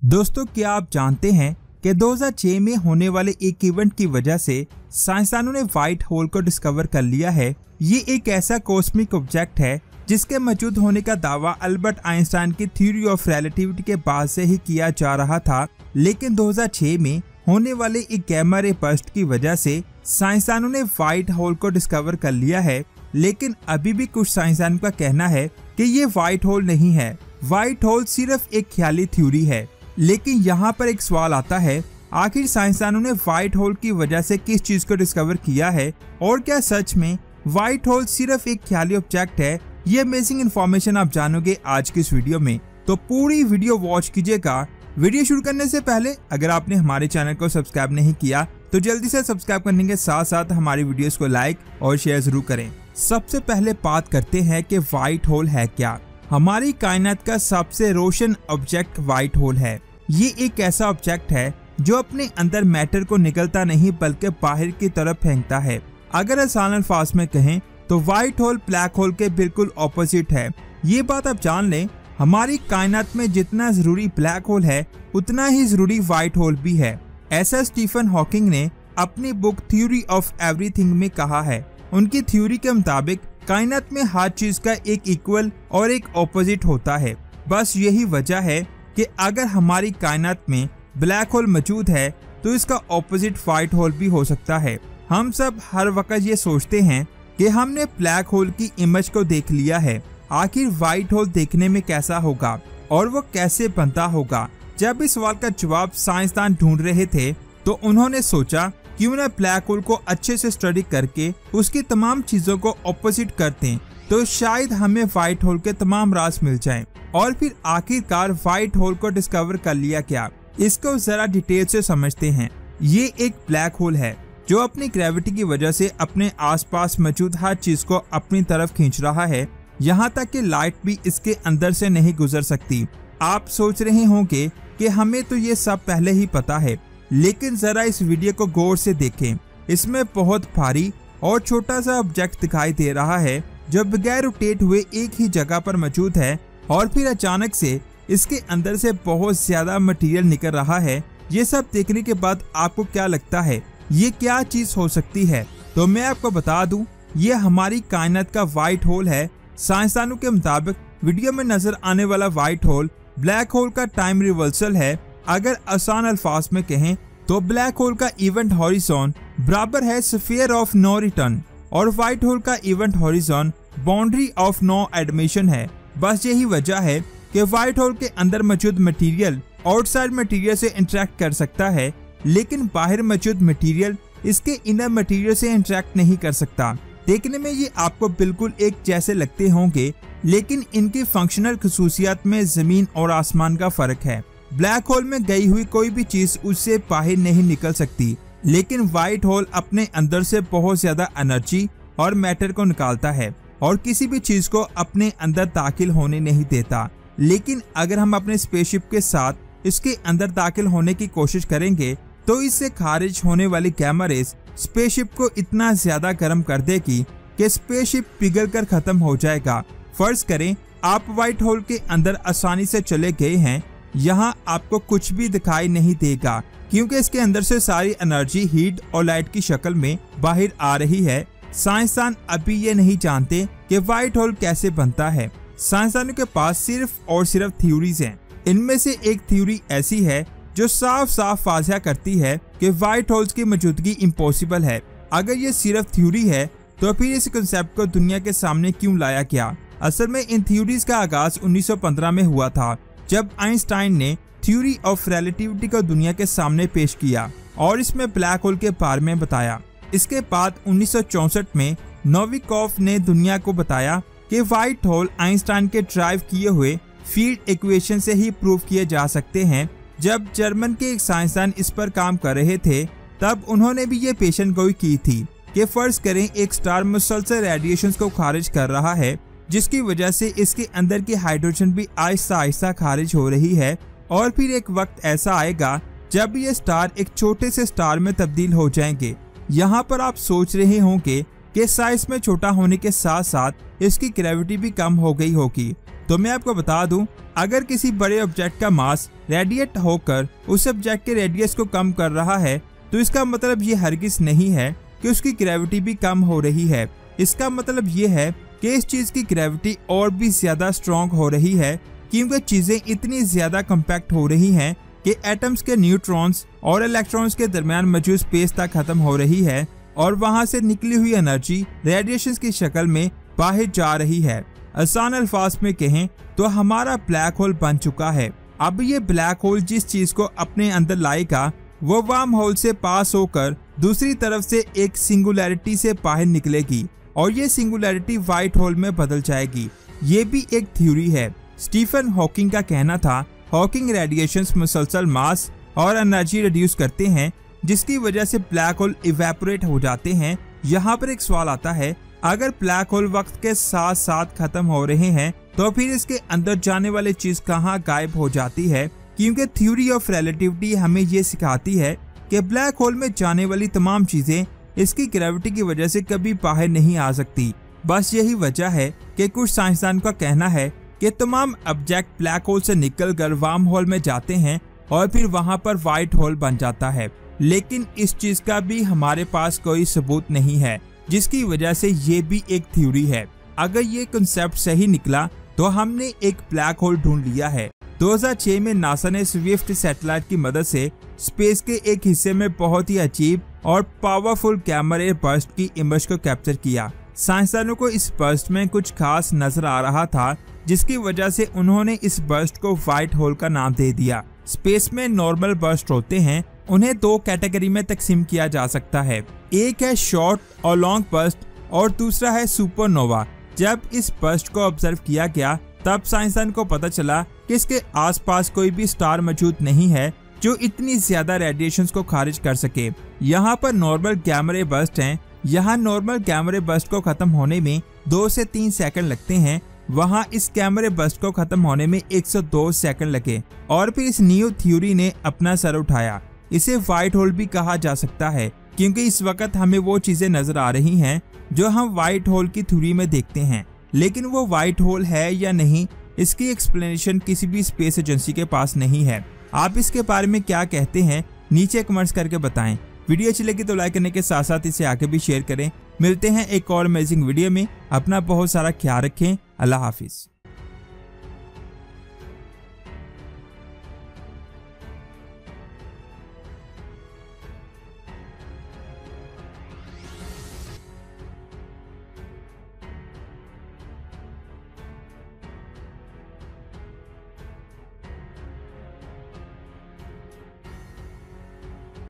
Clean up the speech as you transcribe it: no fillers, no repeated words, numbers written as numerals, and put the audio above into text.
दोस्तों, क्या आप जानते हैं कि 2006 में होने वाले एक इवेंट की वजह से साइंसदानों ने व्हाइट होल को डिस्कवर कर लिया है। ये एक ऐसा कॉस्मिक ऑब्जेक्ट है जिसके मौजूद होने का दावा अल्बर्ट आइंस्टाइन की थ्योरी ऑफ रिलेटिविटी के बाद से ही किया जा रहा था, लेकिन 2006 में होने वाले एक गैमा रे बर्स्ट की वजह से साइंसदानों ने व्हाइट होल को डिस्कवर कर लिया है। लेकिन अभी भी कुछ साइंसदानों का कहना है कि ये व्हाइट होल नहीं है, व्हाइट होल सिर्फ एक ख्याली थ्योरी है। लेकिन यहाँ पर एक सवाल आता है, आखिर साइंसदानों ने व्हाइट होल की वजह से किस चीज को डिस्कवर किया है और क्या सच में व्हाइट होल सिर्फ एक ख्याली ऑब्जेक्ट है? ये अमेजिंग इन्फॉर्मेशन आप जानोगे आज की इस वीडियो में, तो पूरी वीडियो वॉच कीजिएगा। वीडियो शुरू करने से पहले अगर आपने हमारे चैनल को सब्सक्राइब नहीं किया तो जल्दी से सब्सक्राइब करने के साथ साथ हमारी वीडियोस को लाइक और शेयर जरूर करें। सबसे पहले बात करते हैं कि व्हाइट होल है क्या। हमारी कायनात का सबसे रोशन ऑब्जेक्ट व्हाइट होल है। ये एक ऐसा ऑब्जेक्ट है जो अपने अंदर मैटर को निकलता नहीं बल्कि बाहर की तरफ फेंकता है। अगर आसान अल्फाज में कहें तो व्हाइट होल ब्लैक होल के बिल्कुल ऑपोजिट है। ये बात आप जान लें, हमारी कायनात में जितना जरूरी ब्लैक होल है उतना ही जरूरी व्हाइट होल भी है। ऐसा स्टीफन हॉकिंग ने अपनी बुक थ्योरी ऑफ एवरीथिंग में कहा है। उनकी थ्योरी के मुताबिक कायनात में हर चीज का एक इक्वल और एक ऑपोजिट होता है। बस यही वजह है कि अगर हमारी कायनात में ब्लैक होल मौजूद है तो इसका ऑपोजिट व्हाइट होल भी हो सकता है। हम सब हर वक्त ये सोचते हैं कि हमने ब्लैक होल की इमेज को देख लिया है, आखिर व्हाइट होल देखने में कैसा होगा और वो कैसे बनता होगा। जब इस सवाल का जवाब साइंसदान ढूंढ रहे थे तो उन्होंने सोचा क्यों न ब्लैक होल को अच्छे से स्टडी करके उसकी तमाम चीजों को ऑपोजिट करते हैं, तो शायद हमें व्हाइट होल के तमाम राज मिल जाएं। और फिर आखिरकार व्हाइट होल को डिस्कवर कर लिया क्या, इसको जरा डिटेल से समझते हैं। ये एक ब्लैक होल है जो अपनी ग्रेविटी की वजह से अपने आसपास मौजूद हर चीज को अपनी तरफ खींच रहा है, यहाँ तक कि लाइट भी इसके अंदर से नहीं गुजर सकती। आप सोच रहे होंगे कि हमें तो ये सब पहले ही पता है, लेकिन जरा इस वीडियो को गौर से देखें। इसमें बहुत भारी और छोटा सा ऑब्जेक्ट दिखाई दे रहा है जो बगैर रोटेट हुए एक ही जगह पर मौजूद है और फिर अचानक से इसके अंदर से बहुत ज्यादा मटेरियल निकल रहा है। ये सब देखने के बाद आपको क्या लगता है ये क्या चीज हो सकती है? तो मैं आपको बता दूं, ये हमारी कायनात का व्हाइट होल है। साइंसदानों के मुताबिक वीडियो में नजर आने वाला व्हाइट होल ब्लैक होल का टाइम रिवर्सल है। अगर आसान अल्फाज में कहें तो ब्लैक होल का इवेंट हॉरिजॉन बराबर है स्फीयर ऑफ नो रिटर्न और व्हाइट होल का event horizon boundary of no admission है। बस यही वजह है कि व्हाइट होल के अंदर मौजूद मटेरियल आउटसाइड मटेरियल से इंटरेक्ट कर सकता है, लेकिन बाहर मौजूद मटेरियल इसके इनर मटेरियल से इंटरेक्ट नहीं कर सकता। देखने में ये आपको बिल्कुल एक जैसे लगते होंगे, लेकिन इनकी फंक्शनल खसूसियात में जमीन और आसमान का फर्क है। ब्लैक होल में गई हुई कोई भी चीज उससे बाहर नहीं निकल सकती, लेकिन व्हाइट होल अपने अंदर से बहुत ज्यादा एनर्जी और मैटर को निकालता है और किसी भी चीज को अपने अंदर दाखिल होने नहीं देता। लेकिन अगर हम अपने स्पेसशिप के साथ इसके अंदर दाखिल होने की कोशिश करेंगे तो इससे खारिज होने वाली गैमा रेस स्पेसशिप को इतना ज्यादा गर्म कर देगी कि स्पेसशिप पिघल कर खत्म हो जाएगा। फर्ज करें आप व्हाइट होल के अंदर आसानी से चले गए हैं, यहाँ आपको कुछ भी दिखाई नहीं देगा क्योंकि इसके अंदर से सारी एनर्जी हीट और लाइट की शक्ल में बाहर आ रही है। साइंसदान अभी ये नहीं जानते कि व्हाइट होल कैसे बनता है। साइंसदानों के पास सिर्फ और सिर्फ थ्योरीज हैं। इनमें से एक थ्योरी ऐसी है जो साफ साफ वाज़ह करती है कि व्हाइट होल्स की मौजूदगी इम्पॉसिबल है। अगर ये सिर्फ थ्योरी है तो फिर इस कंसेप्ट को दुनिया के सामने क्यों लाया गया? असल में इन थ्योरीज का आगाज 1915 में हुआ था, जब आइंस्टाइन ने थ्योरी ऑफ रिलेटिविटी को दुनिया के सामने पेश किया और इसमें ब्लैक होल के बारे में बताया। इसके बाद 1964 में नोविकोव ने दुनिया को बताया कि व्हाइट होल आइंस्टाइन के ड्राइव किए हुए फील्ड इक्वेशन से ही प्रूव किए जा सकते हैं। जब जर्मन के एक साइंसदान इस पर काम कर रहे थे तब उन्होंने भी ये पेशन गोई की थी कि फर्ज करें एक स्टार मुसलसल रेडिएशंस को खारिज कर रहा है, जिसकी वजह से इसके अंदर की हाइड्रोजन भी आहिस्ता आहिस्ता खारिज हो रही है और फिर एक वक्त ऐसा आएगा जब ये स्टार एक छोटे से स्टार में तब्दील हो जाएंगे। यहाँ पर आप सोच रहे होंगे कि साइज में छोटा होने के साथ साथ इसकी ग्रेविटी भी कम हो गई होगी तो मैं आपको बता दूं, अगर किसी बड़े ऑब्जेक्ट का मास रेडिएट होकर उस ऑब्जेक्ट के रेडियस को कम कर रहा है तो इसका मतलब ये हरगिज नहीं है कि उसकी ग्रेविटी भी कम हो रही है। इसका मतलब ये है कि इस चीज की ग्रेविटी और भी ज्यादा स्ट्रॉन्ग हो रही है, क्योंकि चीजें इतनी ज्यादा कम्पैक्ट हो रही हैं कि एटम्स के न्यूट्रॉन्स और इलेक्ट्रॉन्स के दरमियान मौजूद स्पेस तक खत्म हो रही है और वहां से निकली हुई एनर्जी रेडिएशन की शक्ल में बाहर जा रही है। आसान अल्फाज में कहें तो हमारा ब्लैक होल बन चुका है। अब ये ब्लैक होल जिस चीज को अपने अंदर लाएगा वो वार्म होल से पास होकर दूसरी तरफ से एक सिंगुलैरिटी से बाहर निकलेगी और ये सिंगुलैरिटी व्हाइट होल में बदल जाएगी। ये भी एक थ्योरी है। स्टीफन हॉकिंग का कहना था, हॉकिंग रेडिएशंस मुसलसल मास और एनर्जी रिड्यूस करते हैं जिसकी वजह से ब्लैक होल इवेपोरेट हो जाते हैं। यहाँ पर एक सवाल आता है, अगर ब्लैक होल वक्त के साथ साथ खत्म हो रहे हैं तो फिर इसके अंदर जाने वाली चीज कहाँ गायब हो जाती है? क्योंकि थ्योरी ऑफ रिलेटिविटी हमें ये सिखाती है कि ब्लैक होल में जाने वाली तमाम चीजें इसकी ग्रेविटी की वजह से कभी बाहर नहीं आ सकती। बस यही वजह है कि कुछ साइंसदान का कहना है कि तमाम ऑब्जेक्ट ब्लैक होल से निकलकर वार्म होल में जाते हैं और फिर वहां पर व्हाइट होल बन जाता है। लेकिन इस चीज का भी हमारे पास कोई सबूत नहीं है, जिसकी वजह से ये भी एक थ्योरी है। अगर ये कंसेप्ट सही निकला तो हमने एक ब्लैक होल ढूंढ लिया है। 2006 में नासा ने स्विफ्ट सैटेलाइट की मदद से स्पेस के एक हिस्से में बहुत ही अजीब और पावरफुल गैमा रे बर्स्ट की इमेज को कैप्चर किया। साइंसदानों को इस बर्स्ट में कुछ खास नजर आ रहा था, जिसकी वजह से उन्होंने इस बर्स्ट को व्हाइट होल का नाम दे दिया। स्पेस में नॉर्मल बर्स्ट होते हैं, उन्हें दो कैटेगरी में तकसीम किया जा सकता है। एक है शॉर्ट और लॉन्ग बर्स्ट और दूसरा है सुपरनोवा। जब इस बर्स्ट को ऑब्जर्व किया गया तब साइंसदान को पता चला कि इसके आसपास कोई भी स्टार मौजूद नहीं है जो इतनी ज्यादा रेडिएशंस को खारिज कर सके। यहाँ पर नॉर्मल गैमा रे बर्स्ट हैं। यहाँ नॉर्मल गैमा रे बर्स्ट को खत्म होने में 2 से 3 सेकंड लगते हैं, वहाँ इस गैमा रे बर्स्ट को खत्म होने में 102 सेकंड लगे। और फिर इस न्यू थ्योरी ने अपना सर उठाया। इसे व्हाइट होल भी कहा जा सकता है, क्योंकि इस वक्त हमें वो चीजें नजर आ रही हैं जो हम व्हाइट होल की थ्योरी में देखते हैं, लेकिन वो व्हाइट होल है या नहीं इसकी एक्सप्लेनेशन किसी भी स्पेस एजेंसी के पास नहीं है। आप इसके बारे में क्या कहते हैं नीचे कमेंट्स करके बताएं। वीडियो अच्छी लगी तो लाइक करने के साथ साथ इसे आगे भी शेयर करें। मिलते हैं एक और अमेजिंग वीडियो में। अपना बहुत सारा ख्याल रखें। अल्लाह हाफिज।